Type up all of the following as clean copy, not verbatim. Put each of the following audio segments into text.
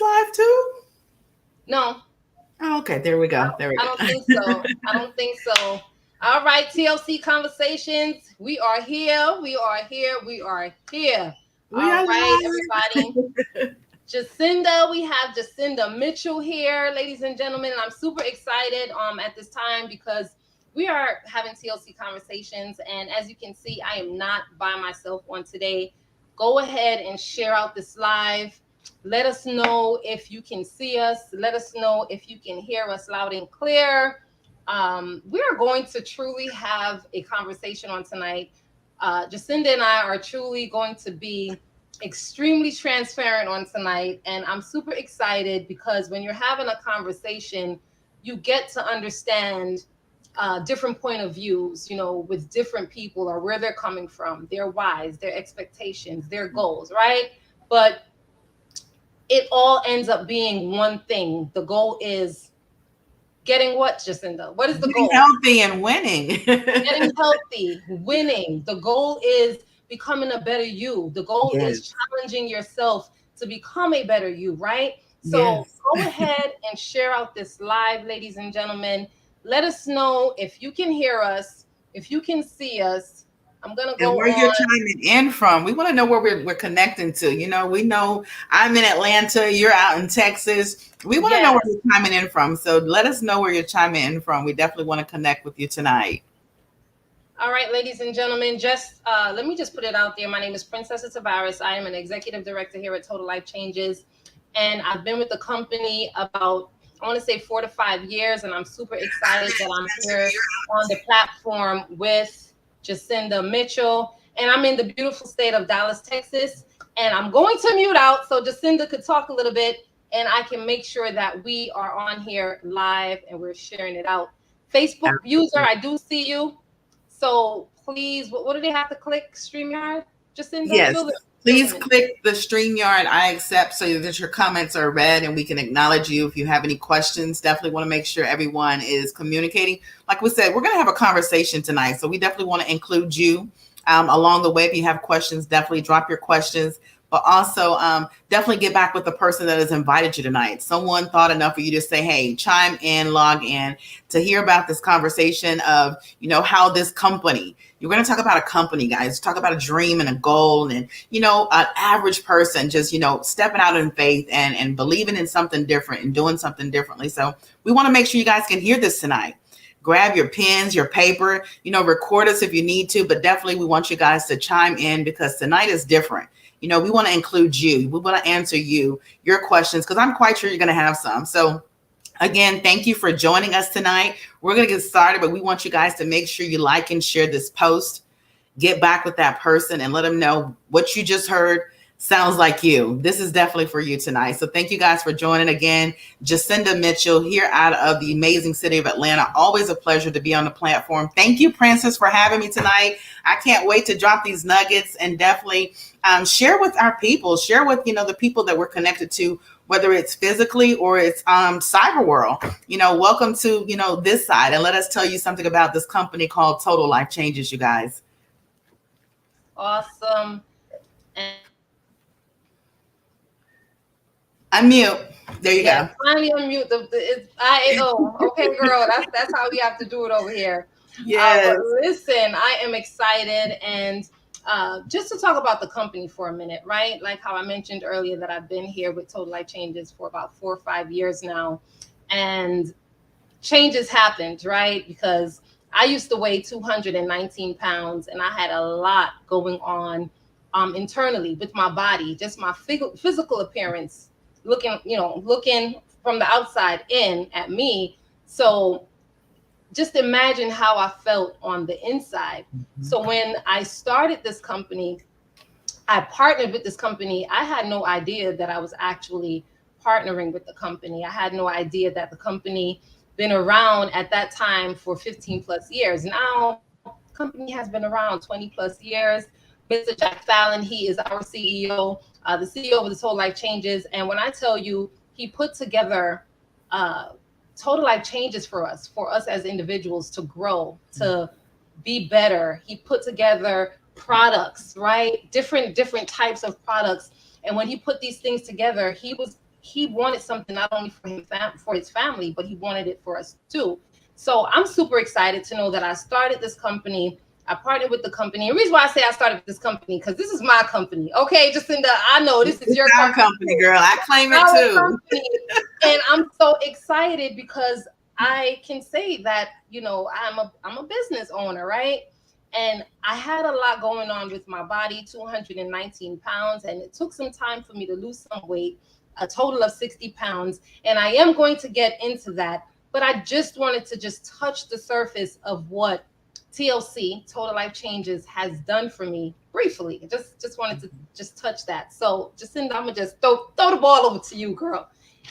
live too? No, Oh, okay, there we I go. don't, There we I don't go. think so. I don't think so. All right, TLC Conversations. We are here. We are here. We are here. We All are right, live. everybody. Jacinda, we have Jacinda Mitchell here, ladies and gentlemen, and I'm super excited at this time because we are having TLC conversations, and as you can see, I am not by myself on today. Go ahead and share out this live. Let us know if you can see us. Let us know if you can hear us loud and clear. We are going to truly have a conversation on tonight. Jacinda and I are truly going to be extremely transparent on tonight, and I'm super excited because when you're having a conversation, you get to understand different point of views, with different people or where they're coming from, their whys, their expectations, their goals, right? But it all ends up being one thing. The goal is getting what, Jacinda? What is the Getting goal? healthy and winning. Getting healthy, winning. The goal is becoming a better you. The goal is Yes. challenging yourself to become a better you, right? So Yes. go ahead and share out this live, ladies and gentlemen. Let us know if you can hear us, if you can see us. I'm going to And go where you're on. chiming in from. We want to know where we're connecting to. We know I'm in Atlanta, you're out in Texas. We want to know where Yes. you're chiming in from. So let us know where you're chiming in from. We definitely want to connect with you tonight. All right, ladies and gentlemen, just let me just put it out there. My name is Princessa Tavares. I am an executive director here at Total Life Changes, and I've been with the company about, I want to say, 4 to 5 years, and I'm super excited that I'm here on the platform with Jacinda Mitchell, and I'm in the beautiful state of Dallas, Texas, and I'm going to mute out so Jacinda could talk a little bit, and I can make sure that we are on here live and we're sharing it out. Facebook user, I do see you. So please, what do they have to click? StreamYard? Jacinda, Yes. fill Please them in. click the StreamYard I accept so that your comments are read and we can acknowledge you. If you have any questions, definitely want to make sure everyone is communicating. Like we said, we're going to have a conversation tonight. So we definitely want to include you along the way. If you have questions, definitely drop your questions. But also, definitely get back with the person that has invited you tonight. Someone thought enough for you to say, hey, chime in, log in to hear about this conversation of, how this company, you're going to talk about a company, guys, talk about a dream and a goal and, an average person just, stepping out in faith and believing in something different and doing something differently. So we want to make sure you guys can hear this tonight. Grab your pens, your paper, record us if you need to, but definitely we want you guys to chime in because tonight is different. We want to include you. We want to answer your questions because I'm quite sure you're going to have some. So again, thank you for joining us tonight. We're going to get started, but we want you guys to make sure you like and share this post. Get back with that person and let them know what you just heard sounds like you. This is definitely for you tonight. So thank you guys for joining again. Jacinda Mitchell here out of the amazing city of Atlanta. Always a pleasure to be on the platform. Thank you, Princess, for having me tonight. I can't wait to drop these nuggets and definitely share with our people, share with, the people that we're connected to, whether it's physically or it's cyber world. Welcome to, this side. And let us tell you something about this company called Total Life Changes, you guys. Awesome. And Unmute. There you yes, go. finally unmute okay, girl. That's how we have to do it over here. But Yes. listen, I am excited and just to talk about the company for a minute, right? Like how I mentioned earlier that I've been here with Total Life Changes for about 4 or 5 years now, and changes happened, right? Because I used to weigh 219 pounds and I had a lot going on internally with my body, just my physical appearance, looking from the outside in at me. So just imagine how I felt on the inside. So when I started this company, I partnered with this company. I had no idea that I was actually partnering with the company. I had no idea that the company been around at that time for 15 plus years. Now, company has been around 20 plus years. Mr. Jack Fallon, he is our CEO, the CEO of the Total Life Changes. And when I tell you, he put together uh, Total Life Changes for us as individuals to grow, to be better. He put together products, right? Different types of products. And when he put these things together, he was he wanted something not only for him, for his family, but he wanted it for us too. So I'm super excited to know that I started this company. I partnered with the company. The reason why I say I started with this company, because this is my company. Okay, Jacinda, I know this is It's your our company. company, girl. I claim it Our too. company. And I'm so excited because I can say that, I'm a business owner, right? And I had a lot going on with my body, 219 pounds, and it took some time for me to lose some weight, a total of 60 pounds. And I am going to get into that, but I just wanted to just touch the surface of what TLC, Total Life Changes, has done for me briefly. Just wanted to just touch that. So Jacinda, I'm gonna just throw the ball over to you, girl,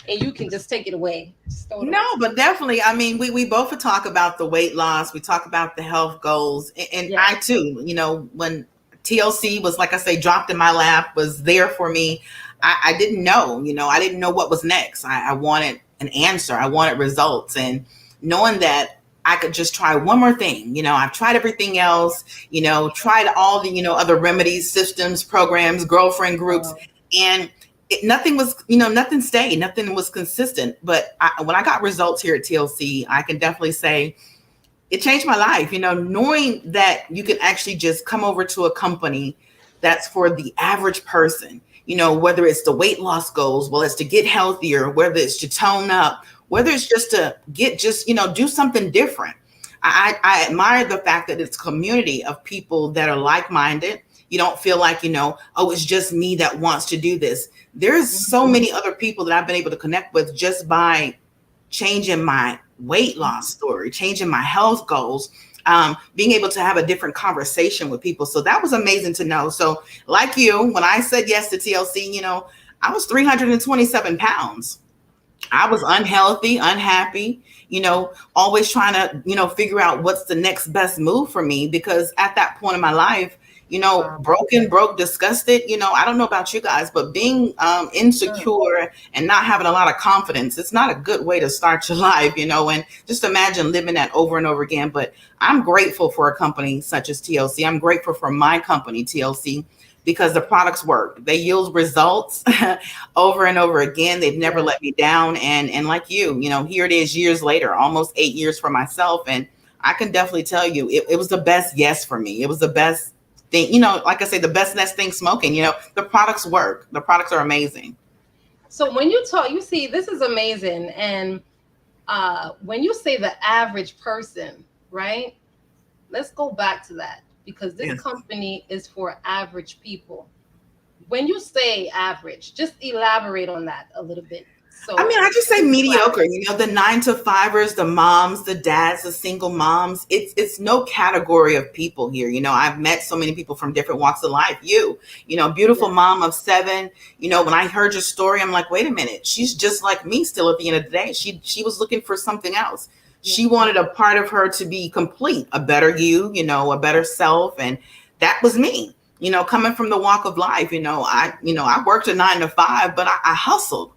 and you can just take it away. No, but definitely. I mean, we both talk about the weight loss. We talk about the health goals. And Yeah. I too, when TLC was, like I say, dropped in my lap, was there for me. I didn't know, I didn't know what was next. I wanted an answer. I wanted results. And knowing that I could just try one more thing, I've tried everything else, tried all the, other remedies, systems, programs, girlfriend groups, and nothing was, nothing stayed, nothing was consistent. But when I got results here at TLC, I can definitely say it changed my life, knowing that you can actually just come over to a company that's for the average person, whether it's the weight loss goals, well, it's to get healthier, whether it's to tone up, whether it's just to do something different. I admire the fact that it's a community of people that are like-minded. You don't feel like, oh, it's just me that wants to do this. There's so many other people that I've been able to connect with just by changing my weight loss story, changing my health goals, being able to have a different conversation with people. So that was amazing to know. So like you, when I said yes to TLC, I was 327 pounds. I was unhealthy, unhappy, always trying to, figure out what's the next best move for me, because at that point in my life, broke, disgusted, I don't know about you guys, but being insecure and not having a lot of confidence, it's not a good way to start your life, and just imagine living that over and over again. But I'm grateful for a company such as TLC. I'm grateful for my company, TLC, because the products work. They yield results over and over again. They've never let me down. And like you, here it is years later, almost 8 years for myself. And I can definitely tell you, it was the best yes for me. It was the best thing, like I say, the best next thing smoking, the products work. The products are amazing. So when you talk, you see, this is amazing. And when you say the average person, right? Let's go back to that, because this company is for average people. When you say average, just elaborate on that a little bit. So I just say mediocre, the 9-to-5ers, the moms, the dads, the single moms. It's no category of people here. I've met so many people from different walks of life. Beautiful mom of 7. When I heard your story, I'm like, wait a minute, she's just like me still at the end of the day. She was looking for something else. She wanted a part of her to be complete, a better you, a better self. And that was me, coming from the walk of life. I worked a 9-to-5, but I hustled.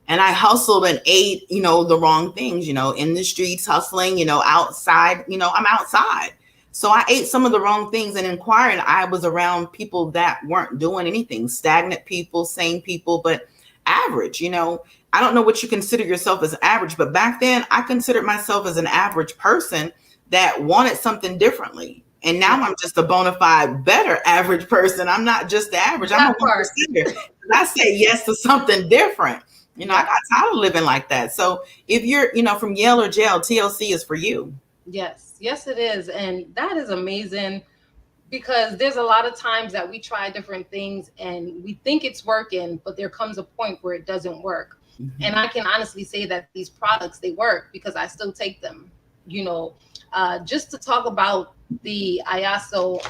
And I hustled and ate, the wrong things, in the streets, hustling, outside, I'm outside. So I ate some of the wrong things, and inquiring, I was around people that weren't doing anything, stagnant people, sane people, but average, I don't know what you consider yourself as average, but back then I considered myself as an average person that wanted something differently. And now I'm just a bona fide better average person. I'm not just the average. I'm a 1%. I say yes to something different. I got tired of living like that. So if you're, from Yale or jail, TLC is for you. Yes, it is. And that is amazing, because there's a lot of times that we try different things and we think it's working, but there comes a point where it doesn't work. Mm-hmm. And I can honestly say that these products, they work, because I still take them, just to talk about the Iaso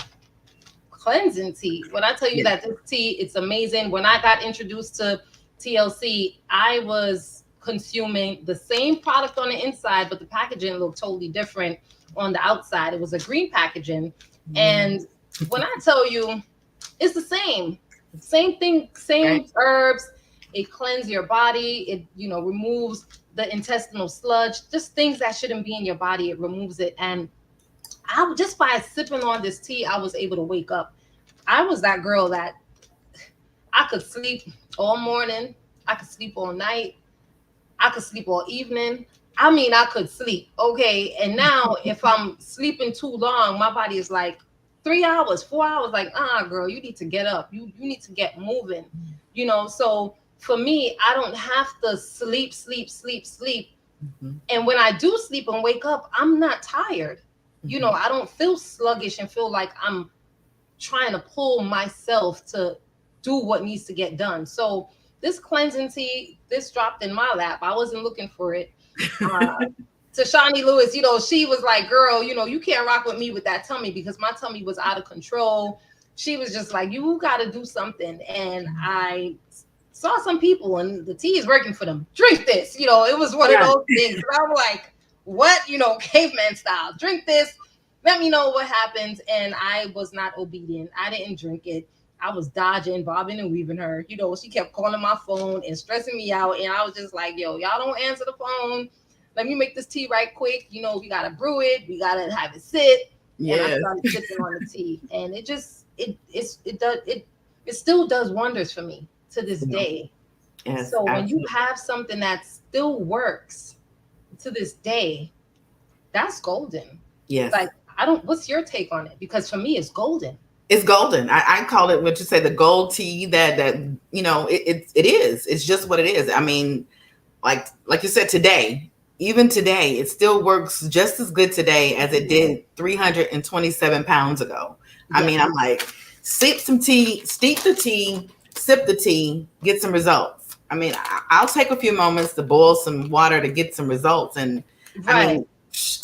cleansing tea. When I tell you that this tea, it's amazing. When I got introduced to TLC, I was consuming the same product on the inside, but the packaging looked totally different on the outside. It was a green packaging. And when I tell you, it's the same thing, same herbs. It cleanses your body. It, removes the intestinal sludge, just things that shouldn't be in your body. It removes it. And just by sipping on this tea, I was able to wake up. I was that girl that I could sleep all morning. I could sleep all night. I could sleep all evening. I mean, I could sleep. Okay. And now if I'm sleeping too long, my body is like 3 hours, 4 hours, like, girl, you need to get up. You need to get moving. So for me, I don't have to sleep. Mm-hmm. And when I do sleep and wake up, I'm not tired. Mm-hmm. I don't feel sluggish and feel like I'm trying to pull myself to do what needs to get done. So this cleansing tea, this dropped in my lap. I wasn't looking for it. Tashani Lewis, she was like, girl, you can't rock with me with that tummy because my tummy was out of control. She was just like, you got to do something. And I saw some people and the tea is working for them. Drink this. It was one of those things. And I'm like, what? Caveman style. Drink this. Let me know what happens. And I was not obedient. I didn't drink it. I was dodging, bobbing and weaving her. She kept calling my phone and stressing me out. And I was just like, yo, y'all don't answer the phone. Let me make this tea right quick. We got to brew it. We got to have it sit. Yes. And I started sipping on the tea. And it still does wonders for me to this day. Yes, so when absolutely. you have something that still works to this day, that's golden. Yes. Like, what's your take on it? Because for me, it's golden. It's golden. I call it what you say, the gold tea that it is. It's just what it is. I mean, like you said, even today, it still works just as good today as it did 327 pounds ago. Yeah. I mean, I'm like, steep the tea, sip the tea, get some results. I mean, I'll take a few moments to boil some water to get some results. And I mean,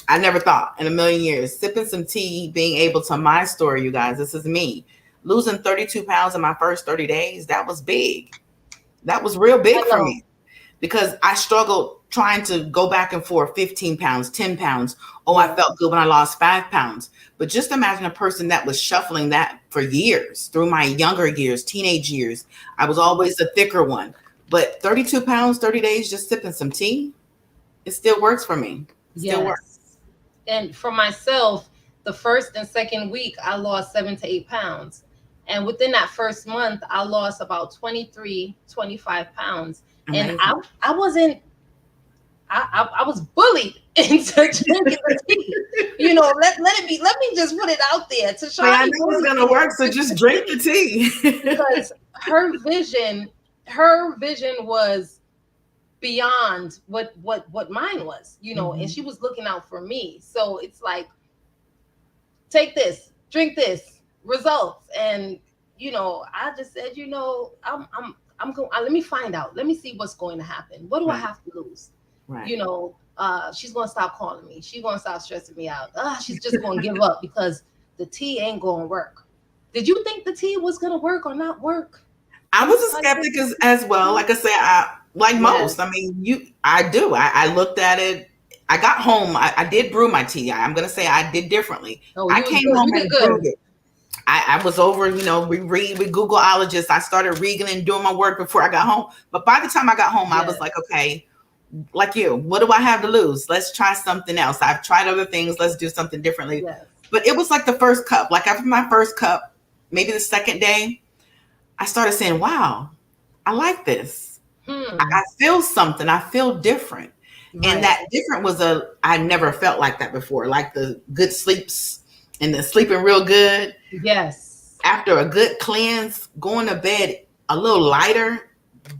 I never thought in a million years, sipping some tea, being able to, my story, you guys, this is me, losing 32 pounds in my first 30 days. That was big. That was real big for me because I struggled trying to go back and forth 15 pounds, 10 pounds. Oh, I felt good when I lost 5 pounds. But just imagine a person that was shuffling that for years, through my younger years, teenage years. I was always the thicker one. But 32 pounds, 30 days, just sipping some tea, it still works for me. Still works. And for myself, the first and second week, I lost 7 to 8 pounds. And within that first month, I lost about 23, 25 pounds. Amazing. And I wasn't, I was bullied into drinking the tea. Let me just put it out there. I know it's going to work, so just drink the tea. Because her vision was beyond what mine was, and she was looking out for me. So it's like, take this, drink this, results. And I just said, I'm going, let me find out, let me see what's going to happen. What do I have to lose? Right. She's gonna stop calling me, she's gonna stop stressing me out. She's just gonna give up because the tea ain't gonna work. Did you think the tea was gonna work or not work? I was a skeptic as well. Like I said, most. I mean, I looked at it. I got home. I did brew my tea. I'm going to say I did differently. I came home and brewed it. I was over, we Googleologists. I started reading and doing my work before I got home. But by the time I got home, I was like, okay, like you, what do I have to lose? Let's try something else. I've tried other things. Let's do something differently. Yes. But it was like the first cup. Like after my first cup, maybe the second day, I started saying, wow, I like this. I feel something. I feel different. Right. And that different was I never felt like that before. Like the good sleeps and the sleeping real good. Yes. After a good cleanse, going to bed a little lighter.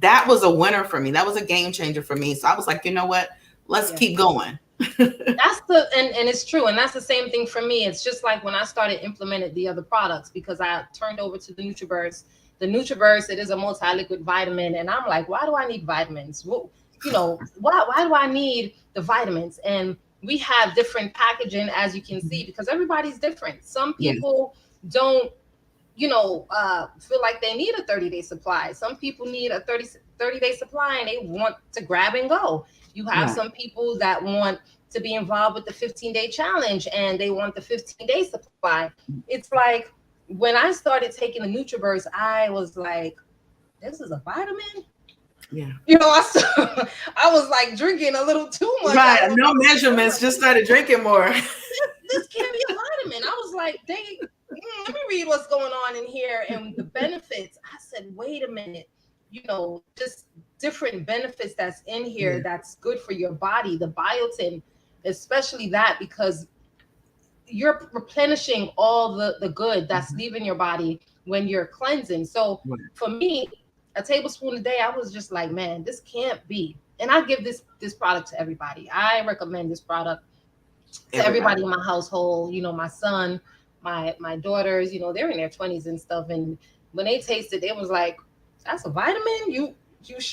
That was a winner for me. That was a game changer for me. So I was like, you know what? Let's keep going. That's and it's true. And that's the same thing for me. It's just like when I started implementing the other products, because I turned over to the NutriBurst. The NutriBurst, it is a multi-liquid vitamin. And I'm like, why do I need vitamins? Well, why do I need the vitamins? And we have different packaging, as you can see, because everybody's different. Some people don't, feel like they need a 30-day supply. Some people need a 30-day supply and they want to grab and go. You have some people that want to be involved with the 15-day challenge and they want the 15-day supply. It's like, when I started taking the NutriBurst, I was like, this is a vitamin? Yeah. I was like drinking a little too much. Right. No measurements, just started drinking more. This can't be a vitamin. I was like, dang, let me read what's going on in here and the benefits. I said, wait a minute, just different benefits that's in here that's good for your body, the biotin, especially that, because you're replenishing all the good that's leaving your body when you're cleansing. So for me, a tablespoon a day, I was just like, man, this can't be. And I give this product to everybody. I recommend this product to everybody in my household. You know, my son, my daughters, you know, they're in their 20s and stuff. And when they tasted, it was like, that's a vitamin? You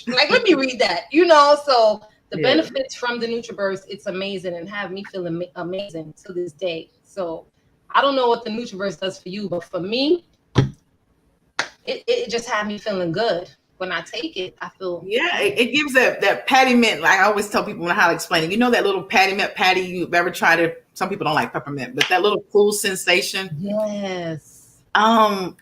like, let me read that, you know? So the benefits from the NutriBurst, it's amazing, and have me feeling amazing to this day. So I don't know what the NutriBurst does for you, but for me, it just had me feeling good. When I take it, I feel it gives that patty mint. Like I always tell people how to explain it. You know that little patty mint patty you've ever tried it. Some people don't like peppermint, but that little cool sensation. Yes.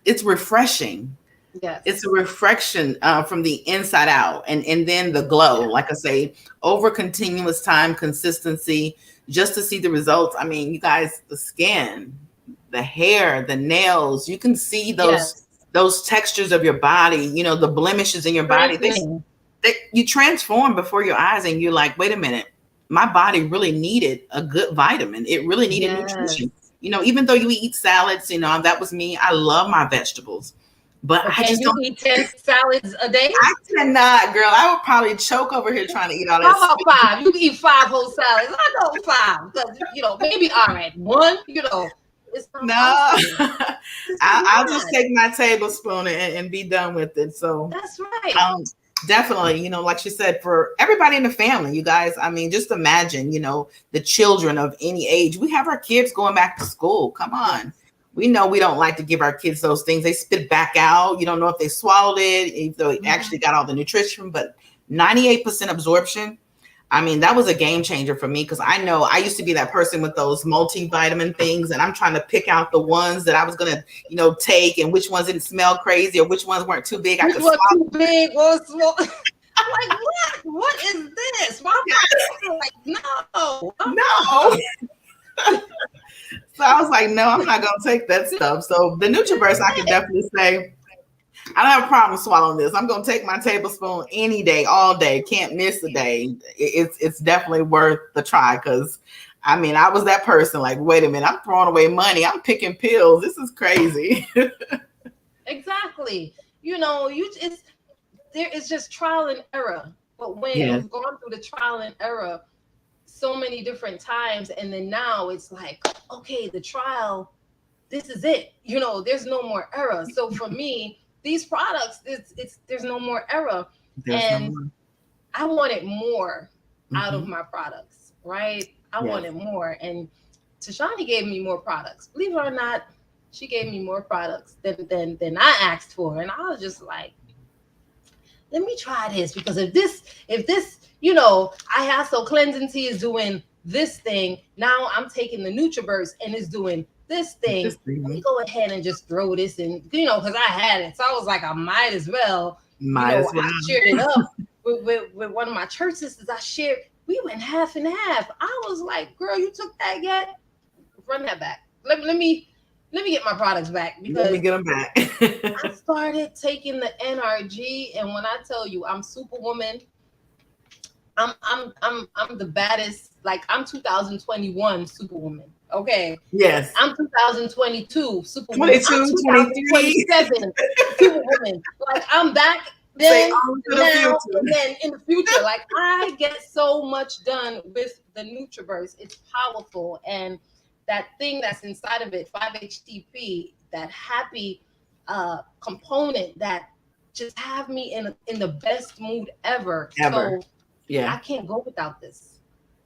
It's refreshing. Yes. It's a reflection from the inside out, and then the glow. Like I say, over continuous time, consistency, just to see the results. I mean, you guys, the skin, the hair, the nails, you can see those textures of your body, you know, the blemishes in your body. They you transform before your eyes, and you're like, wait a minute, my body really needed a good vitamin. It really needed nutrition. You know, even though you eat salads, you know, that was me. I love my vegetables. But I just don't eat 10 salads a day. I cannot, girl. I would probably choke over here trying to eat all that. How about 5? You can eat 5 whole salads. I know 5. But, you know, maybe all right, 1, you know. No, I'll just take my tablespoon and be done with it. So that's right. Definitely, you know, like she said, for everybody in the family, you guys, I mean, just imagine, you know, the children of any age. We have our kids going back to school. Come on. We know we don't like to give our kids those things. They spit back out. You don't know if they swallowed it, if they actually got all the nutrition, but 98% absorption. I mean, that was a game changer for me, because I know I used to be that person with those multivitamin things, and I'm trying to pick out the ones that I was going to, you know, take, and which ones didn't smell crazy or which ones weren't too big. Which was too big or small. I'm like, what? What is this? My body like, no. So I was like, no, I'm not going to take that stuff. So the NutriBurst, I can definitely say, I don't have a problem swallowing this. I'm going to take my tablespoon any day, all day. Can't miss a day. It's definitely worth the try, because, I mean, I was that person like, wait a minute, I'm throwing away money. I'm picking pills. This is crazy. Exactly. You know, there is just trial and error. But when you've gone through the trial and error so many different times, and then now it's like, okay, the trial, this is it. You know, there's no more error. So for me, these products, there's no more error. I wanted more out of my products, right? I wanted more. And Tashani gave me more products. Believe it or not, she gave me more products than I asked for. And I was just like, let me try this, because if this, you know, I have so cleansing tea is doing this thing. Now I'm taking the NutriBurst and it's doing this thing. Let me go ahead and just throw this in, you know, because I had it. So I was like, I might as well. I shared it up with one of my church sisters. We went half and half. I was like, girl, you took that yet? Run that back. Let me get my products back, because let me get them back. I started taking the NRG, and when I tell you I'm Superwoman, I'm the baddest. Like, I'm 2021 Superwoman. Okay. Yes. I'm 2022 Superwoman. 22, I'm 2027 Superwoman. Like, I'm back then, now, and then in the future. Like, I get so much done with the NutriBurst. It's powerful, and that thing that's inside of it, 5-HTP, that happy component that just have me in the best mood ever. So I can't go without this.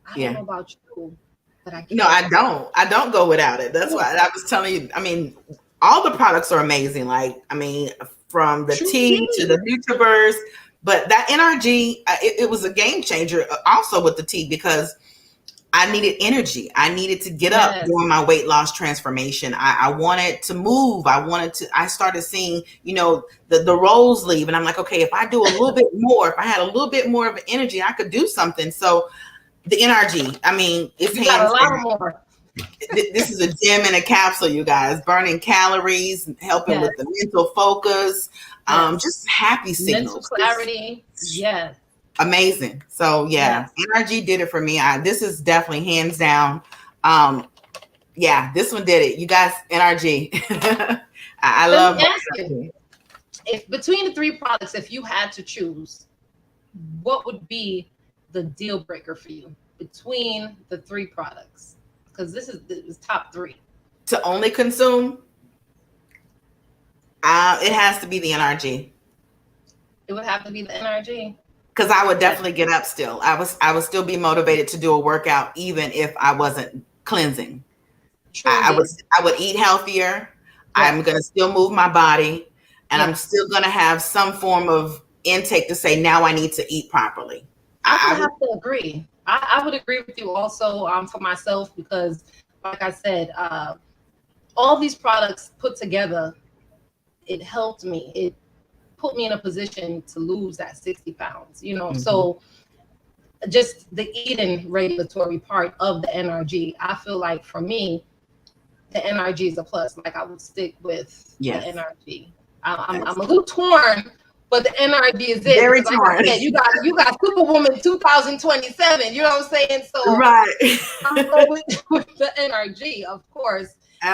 I don't know about you, but I can't. No, I don't. I don't go without it. That's why I was telling you. I mean, all the products are amazing. Like, I mean, from the tea to the NutriBurst, but that NRG, it was a game changer also with the tea, because I needed energy. I needed to get up during my weight loss transformation. I wanted to move. I started seeing, you know, the roles leave. And I'm like, okay, if I do a little bit more, if I had a little bit more of energy, I could do something. So the NRG, I mean, it's got a lot more. This is a gym in a capsule, you guys. Burning calories, helping Yes, with the mental focus, yes. just happy Mental signals. clarity. Yes, Amazing. So yeah, yes. NRG did it for me. This is definitely hands down. Yeah, this one did it. You guys, NRG. I Let me love ask you, NRG. if between the three products, if you had to choose, what would be the deal breaker for you between the three products? Because this top three. To only consume, it has to be the NRG. It would have to be the NRG. Because I would Yes, definitely get up still. I would still be motivated to do a workout even if I wasn't cleansing. truly. I would eat healthier. I'm Yes, gonna still move my body, and I'm yes. still gonna have some form of intake to say now I need to eat properly. I would I would have to agree. I would agree with you also for myself because, like I said, all these products put together, it helped me. It put me in a position to lose that 60 pounds, you know. Mhm. So just the eating regulatory part of the NRG, I feel like for me, the NRG is a plus. Like I would stick with the Yes, NRG. I'm a excellent. little torn, but the NRG is it Very because, like I torn. said, you got Superwoman 2027. You know what I'm saying? So Right. I'm going with the NRG, of course. But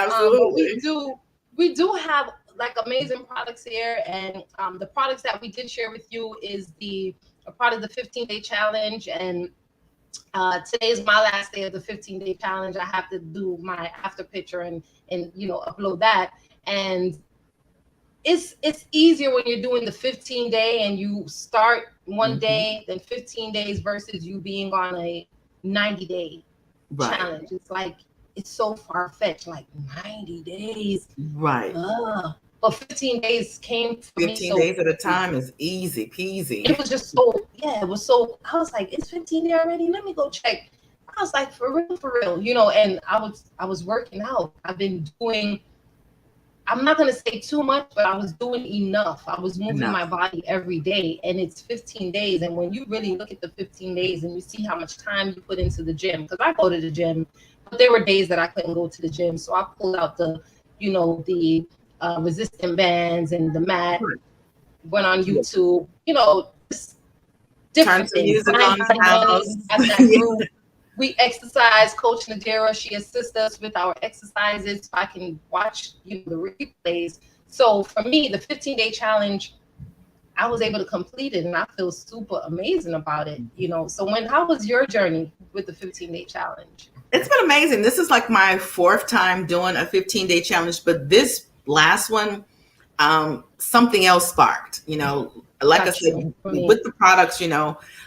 we Absolutely. do we do have like amazing products here, and the products that we did share with you is a part of the 15-day challenge, and today is my last day of the 15-day challenge. I have to do my after picture and upload that, and it's easier when you're doing the 15-day and you start one Mhm. day then 15 days versus you being on a 90-day Right. challenge. It's like it's so far-fetched, like 90 days. Right. But 15 days came for me 15 so days at a quickly. time is easy It peasy. was just so, yeah, it was so, I was like, it's 15 there already, let me go check. I was like, for real, and I was working out. I've been doing, I'm not gonna say too much, but I was doing enough. I was moving my Enough. body every day, and it's 15 days. And when you really look at the 15 days and you see how much time you put into the gym, because I go to the gym, but there were days that I couldn't go to the gym, so I pulled out the resistant bands and the mat, Right. went on Yeah. YouTube, just Turn different some things. music Mind on the Body Money house. has that group. We exercise. Coach Nadira, she assists us with our exercises. So I can watch the replays. So for me, the 15-day challenge, I was able to complete it, and I feel super amazing about it. So how was your journey with the 15-day challenge? It's been amazing. This is like my fourth time doing a 15-day challenge, but this last one, something else sparked. Like I Got you. said, For me, with the products,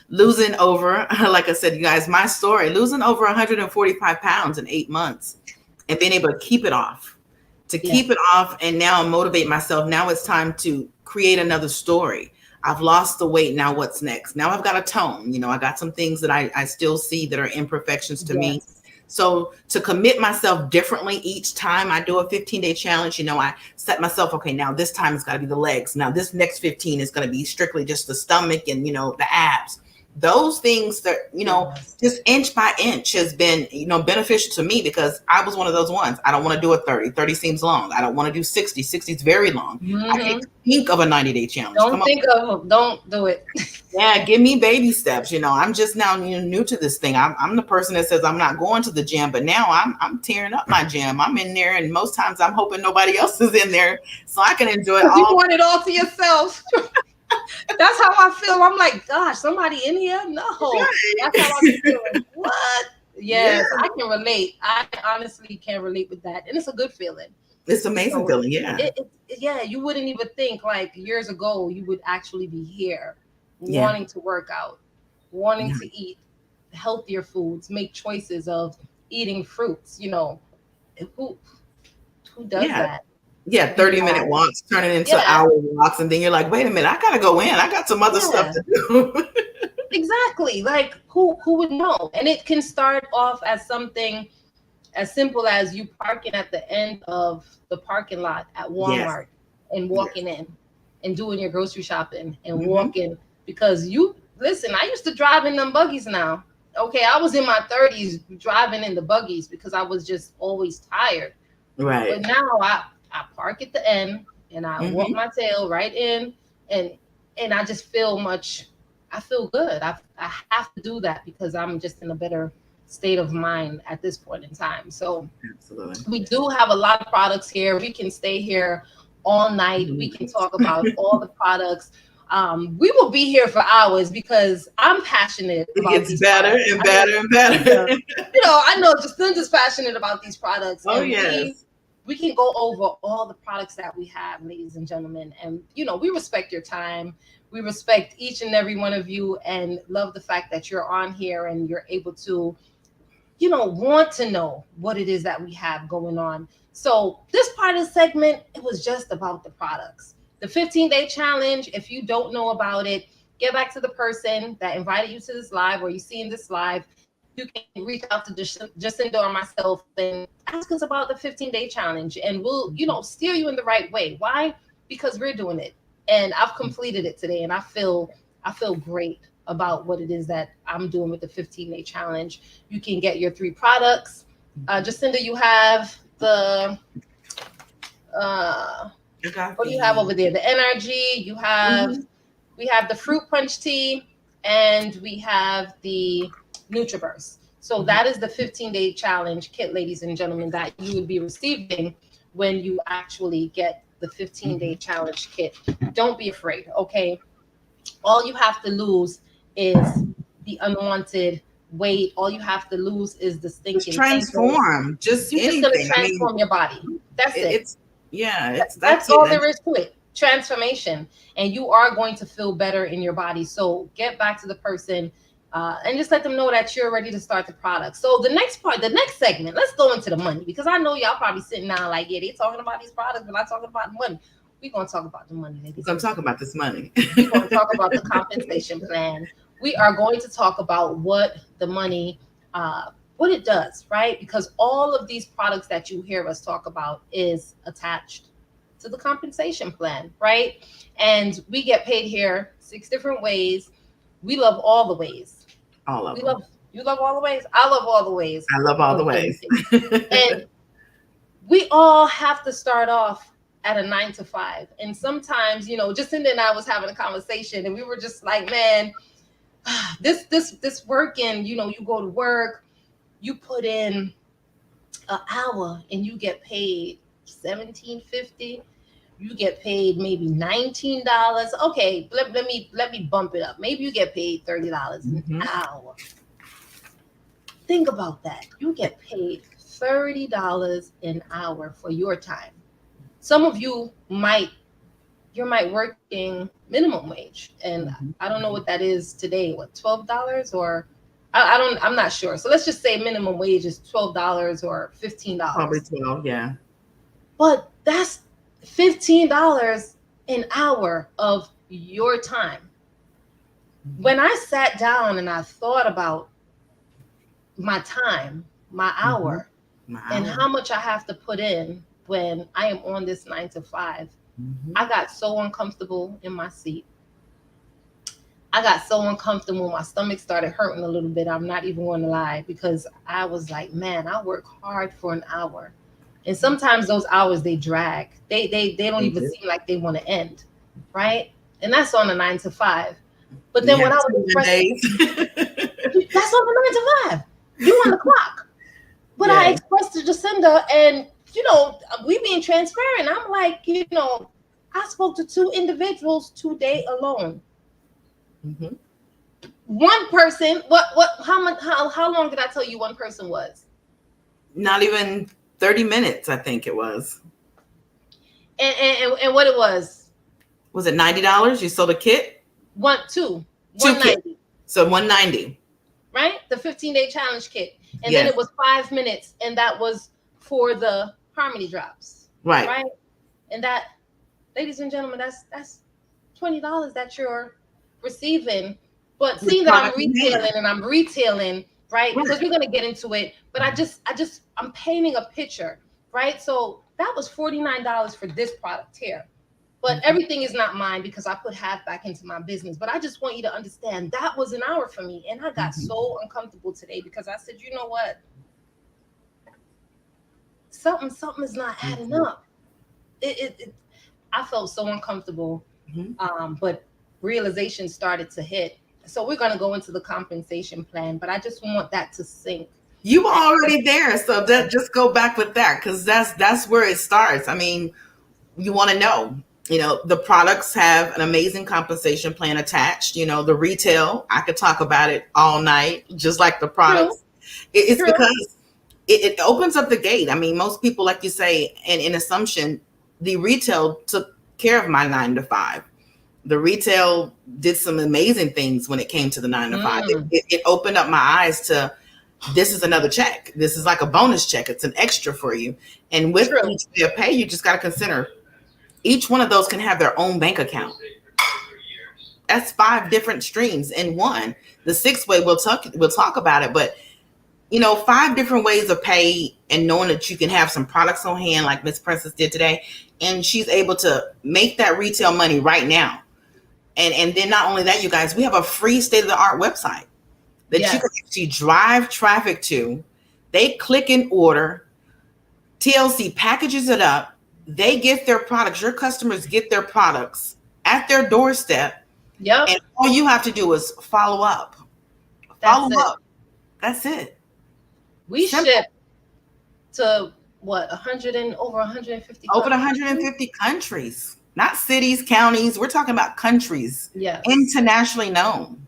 losing over, like I said, you guys, my story, losing over 145 pounds in 8 months and being able to keep it off, yes, and now motivate myself. Now it's time to create another story. I've lost the weight. Now what's next? Now I've got a tone. I got some things that I still see that are imperfections to me. yes. So to commit myself differently each time I do a 15-day challenge, I set myself, okay, now this time it's got to be the legs. Now this next 15 is going to be strictly just the stomach and, the abs. Those things that, Yes. just inch by inch has been, beneficial to me because I was one of those ones. I don't want to do a 30. 30 seems long. I don't want to do 60. 60 is very long. I can't Hmm. think of a 90-day challenge. Come on. Don't do it. Yeah, give me baby steps. I'm just now new to this thing. I'm the person that says I'm not going to the gym, but now I'm tearing up my gym. I'm in there, and most times I'm hoping nobody else is in there so I can enjoy Because you all. want it all to yourself. That's how I feel. I'm like, gosh, somebody in here? No. That's how I be feeling. What? Yeah, Yes, I can relate. I honestly can relate with that. And it's a good feeling. it's amazing feeling. Yeah, Yeah, you wouldn't even think like years ago you would actually be here yeah, wanting to work out, wanting yeah, to eat healthier foods, make choices of eating fruits. Who does yeah. that? Yeah, You 30-minute know, walks turning into yeah, hour walks, and then you're like, wait a minute, I gotta go in. I got some other stuff yeah. to do. Exactly. Like who would know? And it can start off as something as simple as you parking at the end of the parking lot at Yes, Walmart and yes. walking in and doing your grocery shopping and Hmm. walking because you listen, I used to drive in them buggies now. Okay, I was in my 30s driving in the buggies because I was just always tired. But Right. now I park at the end and I walk Mm-hmm. my tail right in, and I just I feel good. I have to do that because I'm just in a better state of mind at this point in time. So Absolutely. we do have a lot of products here. We can stay here all night. We can talk about all the products. We will be here for hours because I'm passionate It about gets these better products. and I know better and better. I know Jacinda's passionate about these products, Oh and yes. we can go over all the products that we have, ladies and gentlemen. And we respect your time. We respect each and every one of you, and love the fact that you're on here and you're able to, want to know what it is that we have going on. So this part of the segment, it was just about the products. The 15-day challenge, if you don't know about it, get back to the person that invited you to this live, or you see in this live. You can reach out to Jacinda or myself and ask us about the 15-day challenge, and we'll, steer you in the right way. Why? Because we're doing it, and I've completed it today, and I feel great about what it is that I'm doing with the 15-day challenge. You can get your 3 products. Jacinda, you have the what do you have over there? The NRG. Mhm. We have the fruit punch tea, and we have the NutriBurst. So that is the 15-day challenge kit, ladies and gentlemen, that you would be receiving when you actually get the 15-day challenge kit. Don't be afraid, okay? All you have to lose is the unwanted weight. All you have to lose is the Just stinking pimples. transform. Just You're just gonna anything. I mean, transform your body. That's it. it's yeah. It's That's that's it. all there is to it. Transformation, and you are going to feel better in your body. So get back to the person, and just let them know that you're ready to start the product. So the next part, the next segment, let's go into the money, because I know y'all probably sitting down like, yeah, they talking about these products, but not talking about the money. We're gonna talk about the money, We're ladies gonna and talk gentlemen. about this money. We're going to talk about the compensation plan. We are going to talk about what the money, what it does, right? Because all of these products that you hear us talk about is attached to the compensation plan, right? And we get paid here 6 different ways. We love all the ways. All of We them. love You love all the ways. I love all the ways I love all the of getting ways. paid. And we all have to start off at a 9 to 5. And sometimes, Jacinda and I was having a conversation, and we were just like, man, this working, you go to work, you put in an hour and you get paid 17.50. You get paid maybe $19. Okay, let me bump it up. Maybe you get paid $30 an hour. Think about that. You get paid $30 an hour for your time. Some of you might working minimum wage, and I don't know what that is today. What, $12, or I'm not sure. So let's just say minimum wage is $12 or Probably $15. 12. Yeah. But that's $15 an hour of your time. When I sat down and I thought about my time, my Mm-hmm. hour, and how much I have to put in when I am on this 9 to 5, I got so uncomfortable in my seat. I got so uncomfortable. My stomach started hurting a little bit. I'm not even going to lie, because I was like, man, I work hard for an hour. And sometimes those hours, they drag. They don't They even do. seem like they want to end, right? And that's on a 9 to 5. But You then have when I was 2 expressing, days. that's on the 9 to 5. You on the clock. But I Yes. expressed to Jacinda, and we being transparent. I'm like, I spoke to 2 individuals today alone. One person, how much, how long did I tell you one person was? Not even 30 minutes, I think it was. And what it was? Was it $90? You sold a kit? Two, 2 kits. 190. So 190. Right? The 15-day challenge kit. And then Yes. it was 5 minutes, and that was for the harmony drops. Right. Right? And that, ladies and gentlemen, that's $20 that you're receiving. But seeing that I'm retailing, right? Because we're gonna get into it. But I'm painting a picture, right? So that was $49 for this product here. But everything is not mine because I put half back into my business. But I just want you to understand that was an hour for me. And I got so uncomfortable today because I said, you know what? Something is not adding up. I felt so uncomfortable. But realization started to hit. So we're going to go into the compensation plan, but I just want that to sink. You were already there, so that just go back with that, because that's where it starts. I mean, you want to know, the products have an amazing compensation plan attached. The retail, I could talk about it all night, just like the products. It's True. because it opens up the gate. I mean, most people, like you say, and in assumption, the retail took care of my 9 to 5. The retail did some amazing things when it came to the 9 to 5. It opened up my eyes to, this is another check. This is like a bonus check. It's an extra for you. And with each way of pay, you just got to consider each one of those can have their own bank account. That's 5 different streams in one. The 6th way, we'll talk about it, but 5 different ways of pay, and knowing that you can have some products on hand like Miss Princess did today, and she's able to make that retail money right now. And then not only that, you guys, we have a free state-of-the-art website that you can actually drive traffic to. They click and order. TLC packages it up. They get their products. Your customers get their products at their doorstep. Yep. And all you have to do is follow up. That's it. We ship to what, over 150 over 150 countries. Not cities, counties. We're talking about countries. Yes. Internationally known.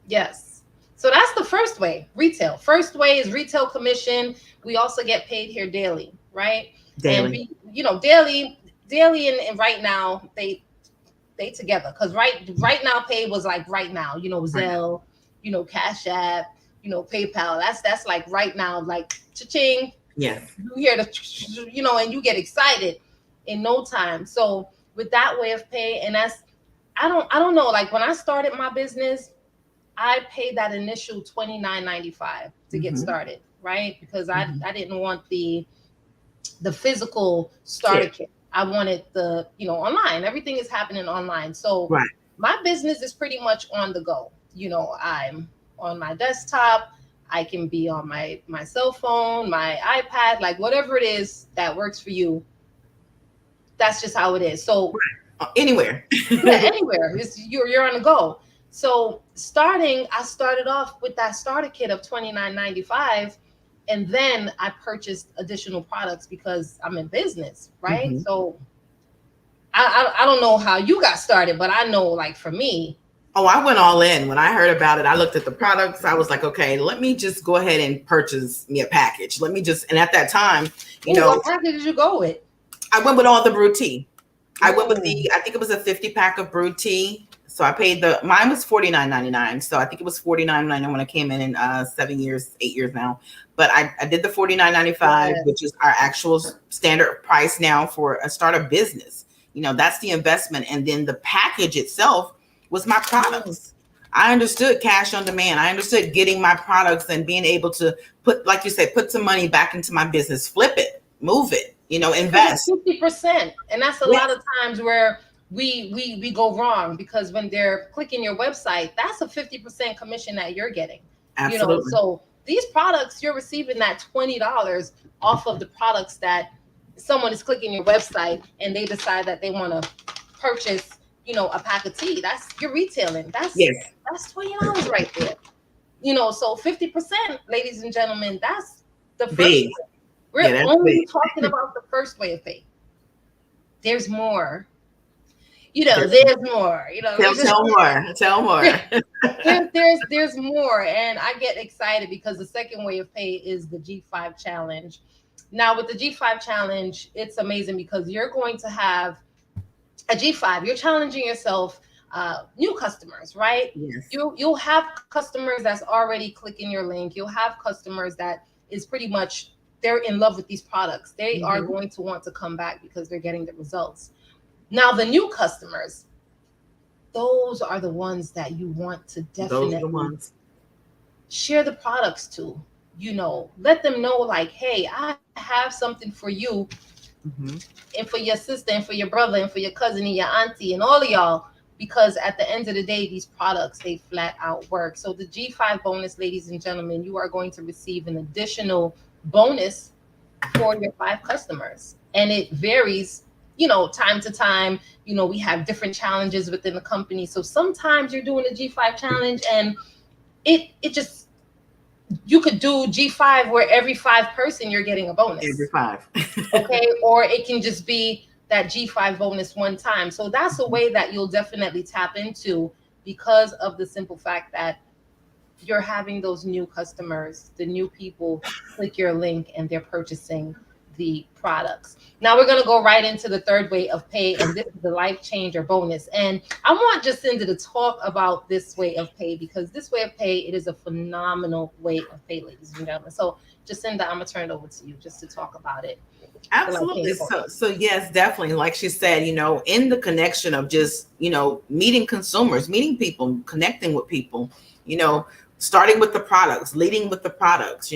Yes. So that's the first way, retail. First way is retail commission. We also get paid here daily, right? Daily. And daily and right now they together, because right now pay was like right now, Zelle, Cash App, PayPal. That's like right now, like cha-ching. Yes. You hear the, and you get excited in no time. So with that way of pay, and that's, I don't know, like when I started my business, I paid that initial $29.95 to get started, right? Because I didn't want the physical starter kit. I wanted the, online. Everything is happening online. So my business is pretty much on the go. I'm on my desktop. I can be on my cell phone, my iPad, like whatever it is that works for you. That's just how it is. So anywhere. Anywhere. You're on the go. So I started off with that starter kit of $29.95. And then I purchased additional products because I'm in business, right? So I don't know how you got started, but I know, like, for me. Oh, I went all in. When I heard about it, I looked at the products. I was like, okay, let me just go ahead and purchase me a package. And at that time, what package did you go with? I went with all the brewed tea. I went with I think it was a 50 pack of brewed tea. So I paid mine was $49.99. So I think it was $49.99 when I came in 8 years now. But I did the $49.95, which is our actual standard price now for a startup business. That's the investment. And then the package itself was my products. I understood cash on demand. I understood getting my products and being able to put, like you said, put some money back into my business, flip it, move it, invest. 50%. And that's a lot of times where we go wrong, because when they're clicking your website, that's a 50% commission that you're getting. Absolutely. So these products, you're receiving that $20 off of the products that someone is clicking your website and they decide that they want to purchase, a pack of tea. You're retailing. That's $20 right there. So 50%, ladies and gentlemen, that's the first way. We're only talking about the first way of pay. There's more. There's more. Tell more. There's more, and I get excited because the second way of pay is the G5 challenge. Now, with the G5 challenge, it's amazing because you're going to have a G5. You're challenging yourself, new customers, right? Yes. You'll have customers that's already clicking your link. You'll have customers that is pretty much, they're in love with these products. They are going to want to come back because they're getting the results. Now, the new customers, those are the ones that you want to definitely share the products to. Let them know, like, hey, I have something for you Mm-hmm. and for your sister and for your brother and for your cousin and your auntie and all of y'all, because at the end of the day, these products, they flat out work. So the G5 bonus, ladies and gentlemen, you are going to receive an additional bonus for your 5 customers. And it varies, time to time. We have different challenges within the company. So sometimes you're doing a G5 challenge and it just, you could do G5 where every 5 person you're getting a Every bonus. 5. Okay. Or it can just be that G5 bonus one time. So that's a way that you'll definitely tap into, because of the simple fact that you're having those new customers, the new people click your link and they're purchasing the products. Now we're going to go right into the third way of pay, and this is the life changer bonus. And I want Jacinda to talk about this way of pay, because this way of pay, it is a phenomenal way of pay, ladies and gentlemen. So Jacinda, I'm going to turn it over to you just to talk about it. Absolutely. So yes, definitely. Like she said, in the connection of just, meeting consumers, meeting people, connecting with people, you know, starting with the products, leading with the products,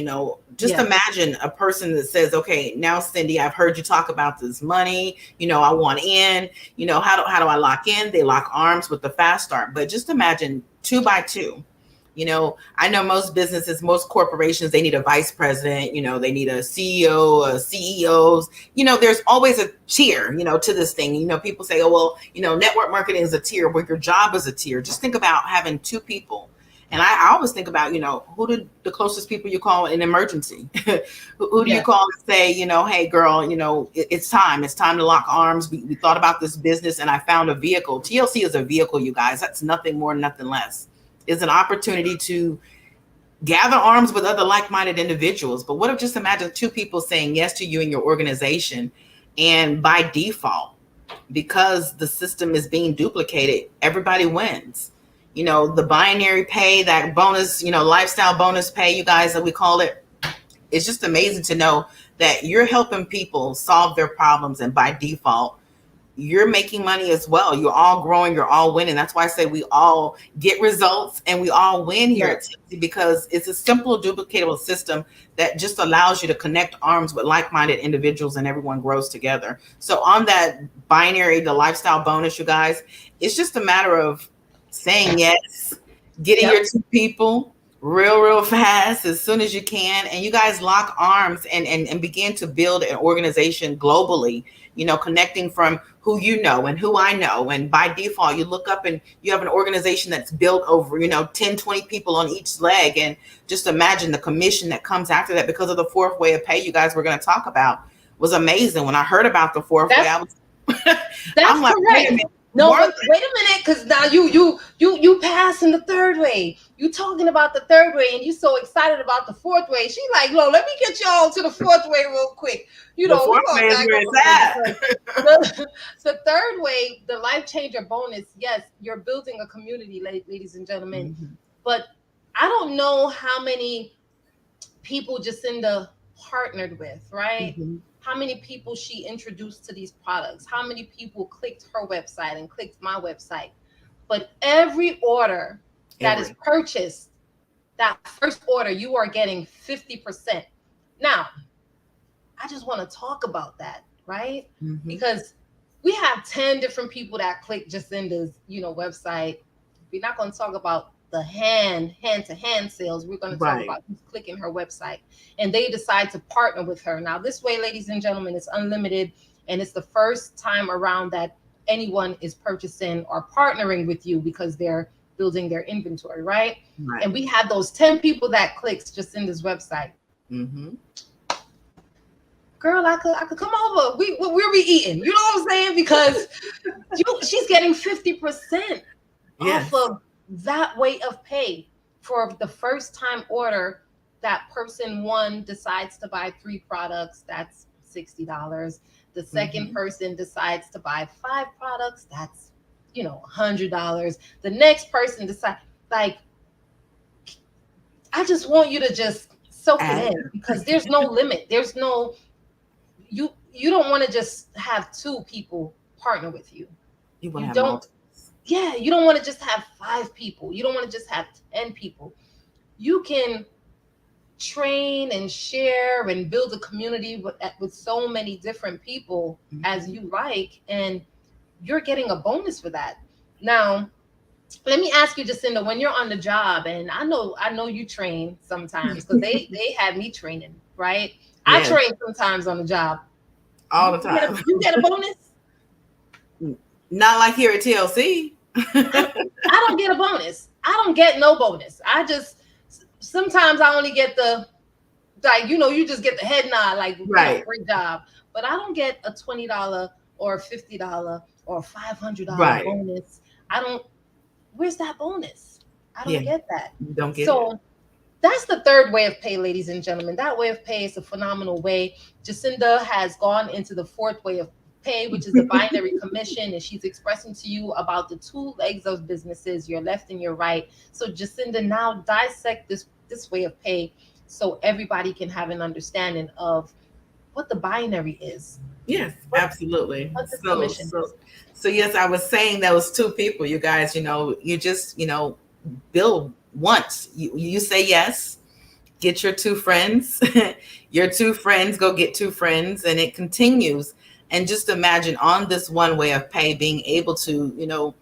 just imagine a person that says, okay, now Cindy, I've heard you talk about this money, I want in, how do I lock in? They lock arms with the fast start, but just imagine 2 by 2. I know most businesses, most corporations, they need a vice president, they need a CEO, CEOs, there's always a tier, to this thing. People say, oh, well, network marketing is a tier where your job is a tier. Just think about having 2 people. And I always think about, who did the closest people you call in an emergency? who do you call and say, hey, girl, it's time to lock arms. We thought about this business and I found a vehicle. TLC is a vehicle, you guys. That's nothing more, nothing less. Is an opportunity to gather arms with other like-minded individuals. But what if just imagine 2 people saying yes to you and your organization, and by default, because the system is being duplicated, everybody wins. The binary pay, that bonus, lifestyle bonus pay, you guys, that we call it, it's just amazing to know that you're helping people solve their problems, and by default, you're making money as well. You're all growing, you're all winning. That's why I say we all get results and we all win here at TLC, because it's a simple, duplicatable system that just allows you to connect arms with like-minded individuals, and everyone grows together. So on that binary, the lifestyle bonus, you guys, it's just a matter of saying yes, getting your 2 people real fast as soon as you can, and you guys lock arms and begin to build an organization globally, connecting from who and who I know. And by default, you look up and you have an organization that's built over, 10, 20 people on each leg. And just imagine the commission that comes after that, because of the 4th way of pay you guys were going to talk about, was amazing. When I heard about the 4th way, I was I'm like, wait a minute. No, wait a minute, because now you passing the 3rd way. You talking about the 3rd way, and you so excited about the 4th way. She like, no, let me get y'all to the 4th way real quick. The 4th way is where it's at. The 3rd way, the life changer bonus. Yes, you're building a community, ladies and gentlemen. Mm-hmm. But I don't know how many people Jacinda partnered with, right? Mm-hmm. How many people she introduced to these products, how many people clicked her website and clicked my website. But every order that is purchased, that first order, you are getting 50%. Now, I just want to talk about that, right? Mm-hmm. Because we have 10 different people that click Jacinda's, website. We're not going to talk about the hand-to-hand sales. We're going to talk about who's clicking her website, and they decide to partner with her. Now, this way, ladies and gentlemen, it's unlimited, and it's the first time around that anyone is purchasing or partnering with you, because they're building their inventory, right? And we had those 10 people that clicks Jacinda's website. Mm-hmm. Girl, I could come over. We'll be eating. You know what I'm saying? Because she's getting 50% off of that way of pay for the first time order. That person 1 decides to buy 3 products, that's $60. The second person decides to buy 5 products, that's $100. The next person decides, like, I just want you to just soak it in, because there's no limit. There's no, you don't want to just have 2 people partner with you. You don't. Yeah, you don't want to just have 5 people. You don't want to just have 10 people. You can train and share and build a community with so many different people as you like, and you're getting a bonus for that. Now, let me ask you, Jacinda, when you're on the job, and I know you train sometimes because they had me training, right? I Yes. train sometimes on the job. All the time. You get a bonus? Not like here at TLC. I don't get a bonus. I don't get no bonus. I just, sometimes I only get the, like, you just get the head nod, like, Right. Great job. But I don't get a $20 or a $50 or a $500 Right. bonus. I don't, where's that bonus? I don't get that. You don't get so it. That's the third way of pay, ladies and gentlemen. That way of pay is a phenomenal way. Jacinda has gone into the fourth way of pay, which is the binary commission, and she's expressing to you about the two legs of businesses, your left and your right. So Jacinda, now dissect this way of pay so everybody can have an understanding of what the binary is. Yes, absolutely. What the commission is. So yes, I was saying those two people, you guys, you just, build once. You say yes, get your two friends, your two friends go get two friends, and it continues. And just imagine on this one way of pay, being able to,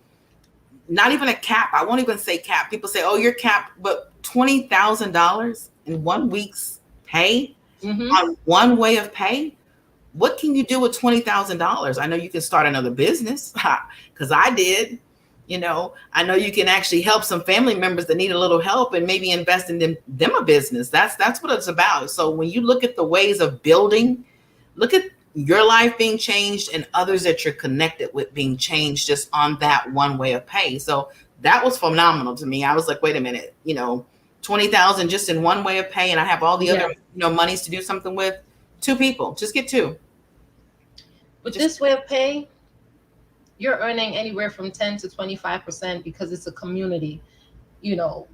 not even a cap. I won't even say cap. People say, oh, you're capped, but $20,000 in 1 week's pay on one way of pay. What can you do with $20,000? I know you can start another business because I did. I know you can actually help some family members that need a little help and maybe invest in them a business. That's what it's about. So when you look at the ways of building, look at your life being changed and others that you're connected with being changed just on that one way of pay. So that was phenomenal to me. I was like, wait a minute, 20,000 just in one way of pay, and I have all the other monies to do something with. Two people, just get two. With this way of pay, you're earning anywhere from 10 to 25% because it's a community. You're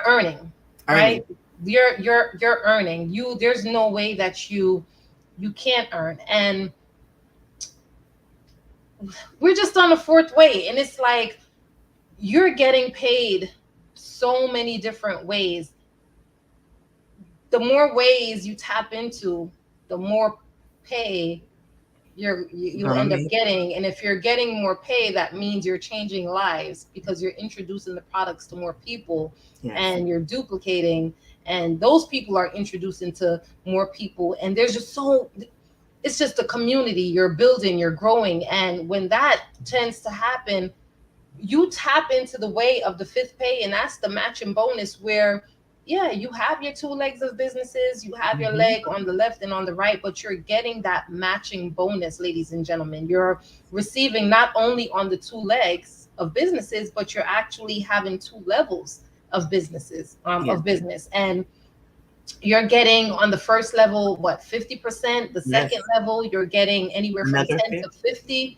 earning, right? You're earning. There's no way that you can't earn. And we're just on the fourth way, and it's like you're getting paid so many different ways. The more ways you tap into, the more pay you'll end up getting. And if you're getting more pay, that means you're changing lives because you're introducing the products to more people. Yes. And you're duplicating, and those people are introducing to more people. And there's just it's just a community you're building, you're growing. And when that tends to happen, you tap into the way of the fifth pay, and that's the matching bonus where you have your two legs of businesses, you have your leg on the left and on the right, but you're getting that matching bonus, ladies and gentlemen. You're receiving not only on the two legs of businesses, but you're actually having two levels of businesses, of business. And you're getting on the first level, 50%? The second level, you're getting anywhere from 10 to 50%.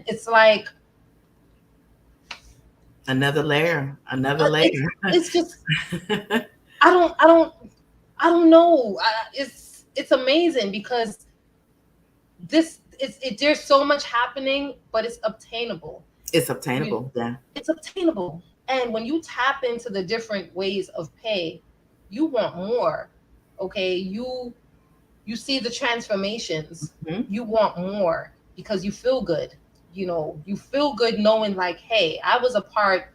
It's like another layer. It's just, I don't know. It's amazing because there's so much happening, but it's obtainable. It's obtainable. It's obtainable. And when you tap into the different ways of pay, you want more. Okay. You see the transformations. You want more because you feel good. You feel good knowing like, hey, I was a part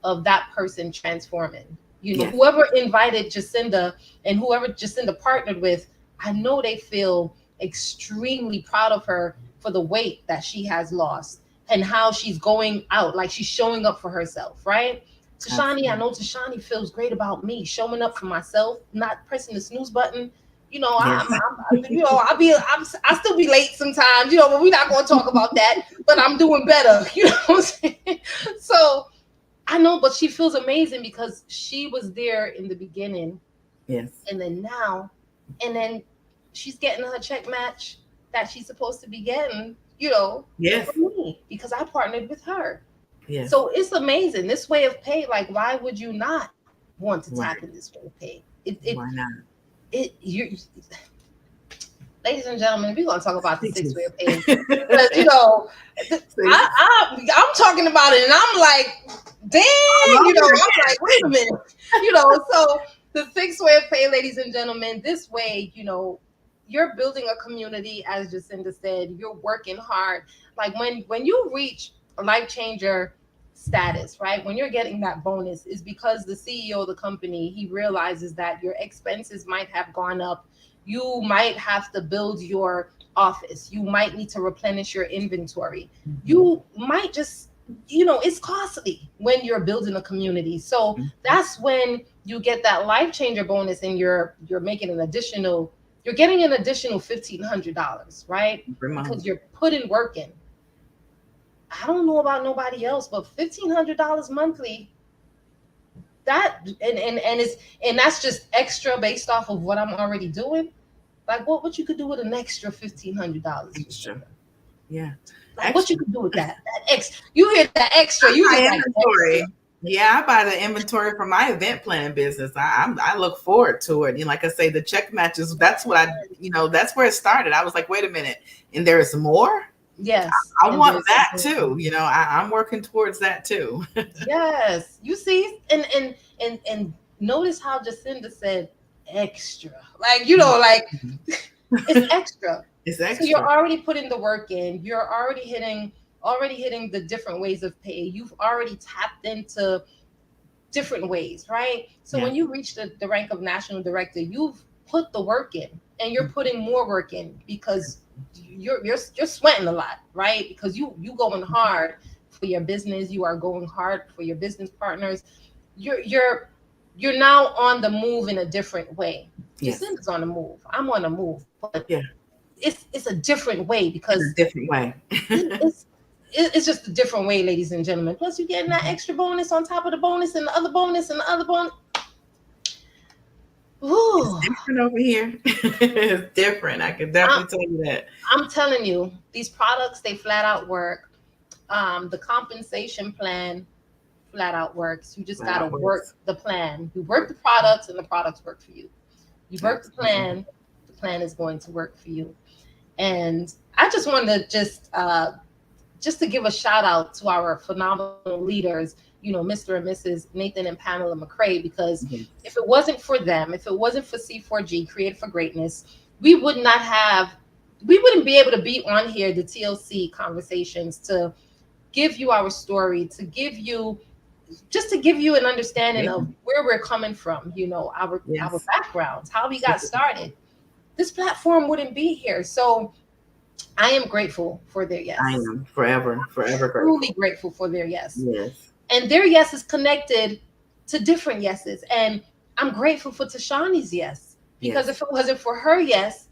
of that person transforming. Whoever invited Jacinda and whoever Jacinda partnered with, I know they feel extremely proud of her for the weight that she has lost and how she's going out, like she's showing up for herself, right? Tashani, I know Tashani feels great about me showing up for myself, not pressing the snooze button. I still be late sometimes, but we're not going to talk about that, but I'm doing better. You know what I'm saying? So I know, but she feels amazing because she was there in the beginning. Yes. And then she's getting her check match that she's supposed to be getting, from me because I partnered with her. Yes. So it's amazing. This way of pay, like, why would you not want to tap in this way of pay? Why not? Ladies and gentlemen, we're going to talk about the sixth way of pay. Because, I'm talking about it and I'm like, damn, I'm like, wait a minute. So The 6 way of pay, ladies and gentlemen. This way, you're building a community, as Jacinda said. You're working hard. Like when you reach a life changer status, right? When you're getting that bonus, is because the CEO of the company, he realizes that your expenses might have gone up. You might have to build your office. You might need to replenish your inventory. You might just, it's costly when you're building a community. So that's when you get that life changer bonus, and you're making you're getting an additional $1,500, right? Because you're putting work in. I don't know about nobody else, but $1,500 monthly, that and that's just extra based off of what I'm already doing. Like what you could do with an extra $1,500? Extra. Yeah. Like extra. What you could do with that extra? You hear that extra? You just like inventory. Extra. Yeah, I buy the inventory for my event planning business. I look forward to it. Like I say, the check matches. That's what that's where it started. I was like, wait a minute, and there's more. Yes, I want that too. I'm working towards that too. Yes, you see, and notice how Jacinda said extra. Like it's extra. It's extra. So you're already putting the work in. You're already hitting the different ways of pay. You've already tapped into different ways, right? So when you reach the rank of national director, you've put the work in, and you're putting more work in because you're sweating a lot, right? Because you going hard for your business. You are going hard for your business partners. You're now on the move in a different way. Yes. Jacinda's on the move. I'm on the move, but yeah. It's a different way because it's a different way. it's just a different way, ladies and gentlemen. Plus, you're getting that extra bonus on top of the bonus and the other bonus and the other bonus. Ooh. It's different over here. It's different. I can definitely tell you that. I'm telling you, these products, they flat out work. The compensation plan flat out works. You just got to work the plan. You work the products, and the products work for you. You work the plan is going to work for you. And I just wanted to just to give a shout out to our phenomenal leaders, Mr. and Mrs. Nathan and Pamela McCrae, because if it wasn't for them, if it wasn't for C4G, Created for Greatness, we wouldn't be able to be on here, the TLC Conversations, to give you our story, to give you an understanding of where we're coming from, our backgrounds, how we got started. This platform wouldn't be here. So I am grateful for their yes. I am forever grateful. Truly grateful for their yes. Yes. And their yes is connected to different yeses. And I'm grateful for Tashani's yes. Because if it wasn't for her yes,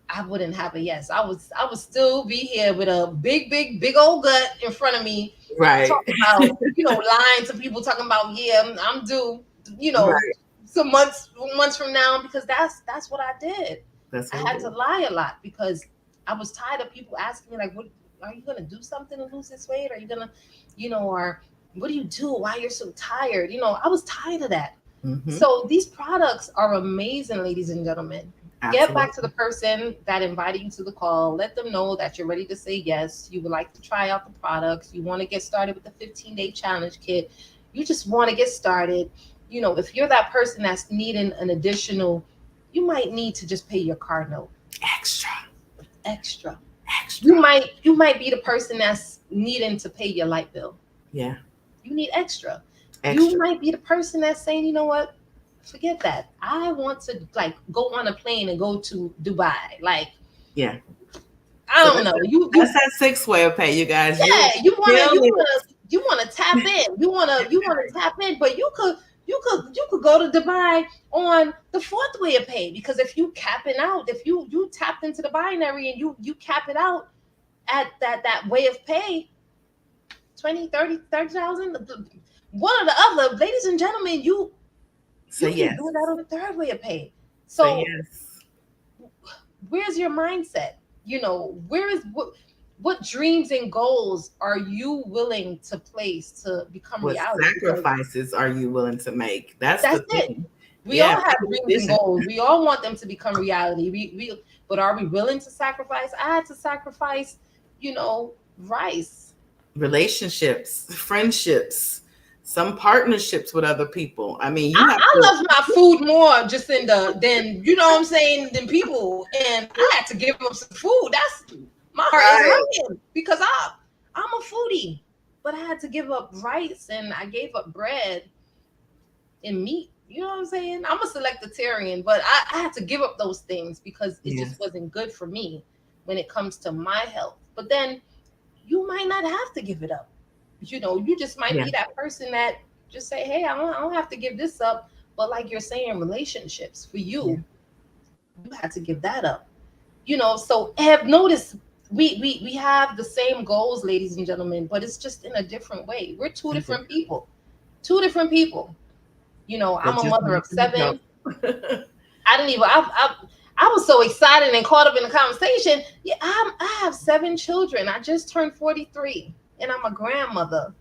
I wouldn't have a yes. I would still be here with a big old gut in front of me. Right. Talking about, lying to people, talking about, I'm due, some months from now, because that's what I did. I had to lie a lot because I was tired of people asking me, like, what are you gonna do something to lose this weight? Are you gonna, or what do you do? Why you're so tired? I was tired of that. Mm-hmm. So these products are amazing, ladies and gentlemen. Absolutely. Get back to the person that invited you to the call. Let them know that you're ready to say yes. You would like to try out the products. You want to get started with the 15-day challenge kit. You just want to get started. If you're that person that's needing an additional, you might need to just pay your car note. Extra. You might be the person that's needing to pay your light bill. Yeah. You need extra. You might be the person that's saying, you know what? Forget that. I want to go on a plane and go to Dubai. I don't know. That's that 6-way of pay, you guys. Yeah, you want to tap in. You want to tap in, but you could go to Dubai on the 4th way of pay, because if you capping out, if you tapped into the binary and you cap it out at that way of pay, 20, 30,000, one or the other, ladies and gentlemen, you can do that on the 3rd way of pay. So where's your mindset? What dreams and goals are you willing to place to become reality? What sacrifices are you willing to make? That's the thing. We all have dreams and goals. We all want them to become reality. But are we willing to sacrifice? I had to sacrifice, rice. Relationships, friendships, some partnerships with other people. I mean, you have I to. love my food more, Jacinda, than you know what I'm saying, than people. And I had to give up some food. That's my heart is Right. hurting because I'm a foodie. But I had to give up rice and I gave up bread and meat. You know what I'm saying? I'm a selectarian, but I had to give up those things because it just Yes. wasn't good for me when it comes to my health. But then you might not have to give it up. You just might Yeah. be that person that just say, hey, I don't have to give this up. But like you're saying, relationships for Yeah. you had to give that up. So have noticed we have the same goals, ladies and gentlemen, but it's just in a different way. We're two That's different people. Two different people. I'm That a just mother of makes me go. 7. I didn't even. I was so excited and caught up in the conversation. Yeah, I have 7 children. I just turned 43, and I'm a grandmother.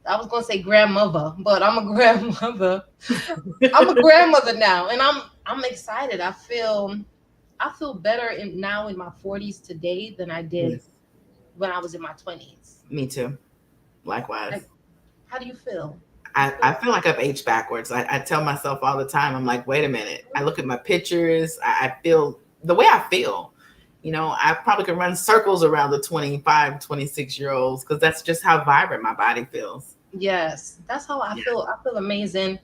I was gonna say grandmother, but I'm a grandmother. I'm a grandmother now, and I'm excited. I feel better now in my 40s today than I did Yes. when I was in my 20s. Me too. Likewise. Like, how do you feel? You I feel feel like I've aged backwards. I tell myself all the time, I'm like, wait a minute. I look at my pictures. I feel the way I feel. I probably could run circles around the 25, 26 year olds because that's just how vibrant my body feels. yes, that's how I Yeah. feel. I feel amazing.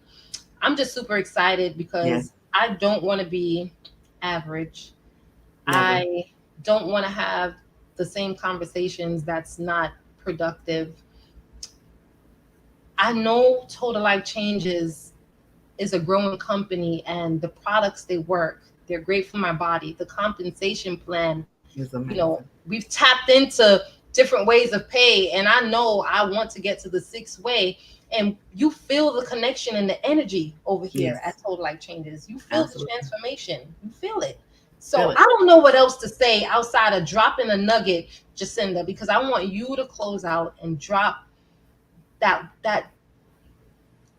I'm just super excited Yeah. because I don't want to be average. Never. I don't want to have the same conversations that's not productive. I know Total Life Changes is a growing company and the products they work, they're great for my body. The compensation plan, It's amazing. we've tapped into different ways of pay, and I know I want to get to the 6th way. And you feel the connection and the energy over here at Yes. Total Life Changes. You feel the Absolutely. transformation. You feel it. Feel So it. I don't know what else to say outside of dropping a nugget, Jacinda, because I want you to close out and that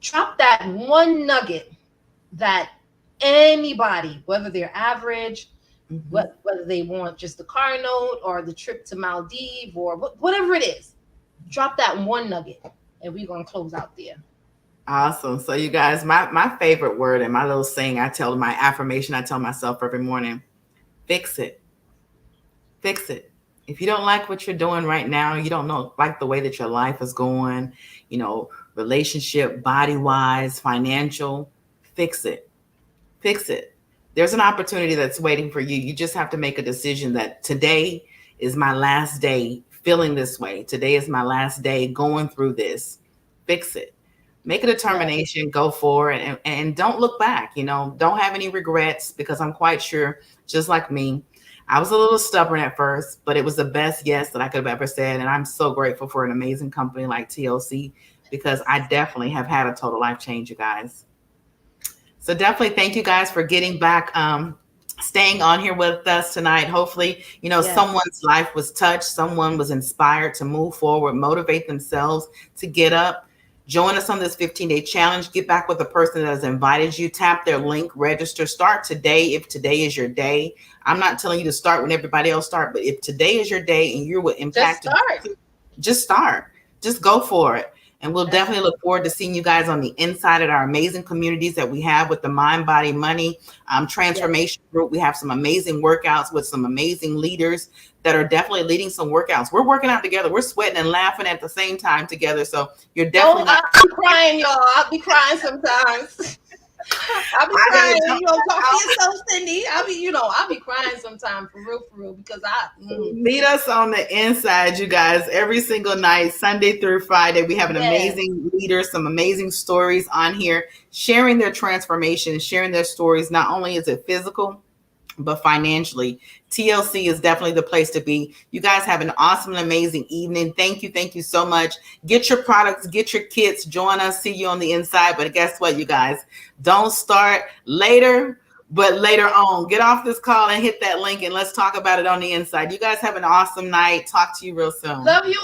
drop that one nugget that anybody, whether they're average, Hmm. whether they want just the car note or the trip to Maldives or whatever it is, drop that one nugget, and we're gonna close out there. Awesome. So you guys, my favorite word and my little saying my affirmation I tell myself every morning, fix it. Fix it. If you don't like what you're doing right now, you don't know like the way that your life is going, relationship, body wise, financial, fix it. Fix it. There's an opportunity that's waiting for you. You just have to make a decision that today is my last day feeling this way. Today is my last day going through this. Fix it. Make a Yes. determination, go for it, and don't look back. Don't have any regrets because I'm quite sure, just like me, I was a little stubborn at first, but it was the best yes that I could have ever said. And I'm so grateful for an amazing company like TLC because I definitely have had a total life change, you guys. So definitely thank you guys for getting back, staying on here with us tonight. Hopefully, Yes. someone's life was touched, someone was inspired to move forward, motivate themselves to get up. Join us on this 15-day challenge. Get back with the person that has invited you. Tap their link, register, start today if today is your day. I'm not telling you to start when everybody else start, but if today is your day and you're what Just impacted, start. just start. Just go for it. And we'll That's definitely look forward to seeing you guys on the inside at our amazing communities that we have with the Mind, Body, Money yes. Transformation Group. We have some amazing workouts with some amazing leaders that are definitely leading some workouts. We're working out together. We're sweating and laughing at the same time together. So you're No, definitely not. I'll be crying, y'all. I'll be crying sometimes. I'll be I crying. gotta jump Talk to out. yourself, Cindy. I'll be crying sometimes for real, because Meet us on the inside, you guys, every single night, Sunday through Friday. We have an yes, amazing leader, some amazing stories on here, sharing their transformation, sharing their stories. Not only is it physical, but financially. TLC is definitely the place to be. You guys have an awesome and amazing evening. Thank you. Thank you so much. Get your products, get your kits, join us, see you on the inside. But guess what, you guys? Don't start later, but later on. Get off this call and hit that link and let's talk about it on the inside. You guys have an awesome night. Talk to you real soon. love you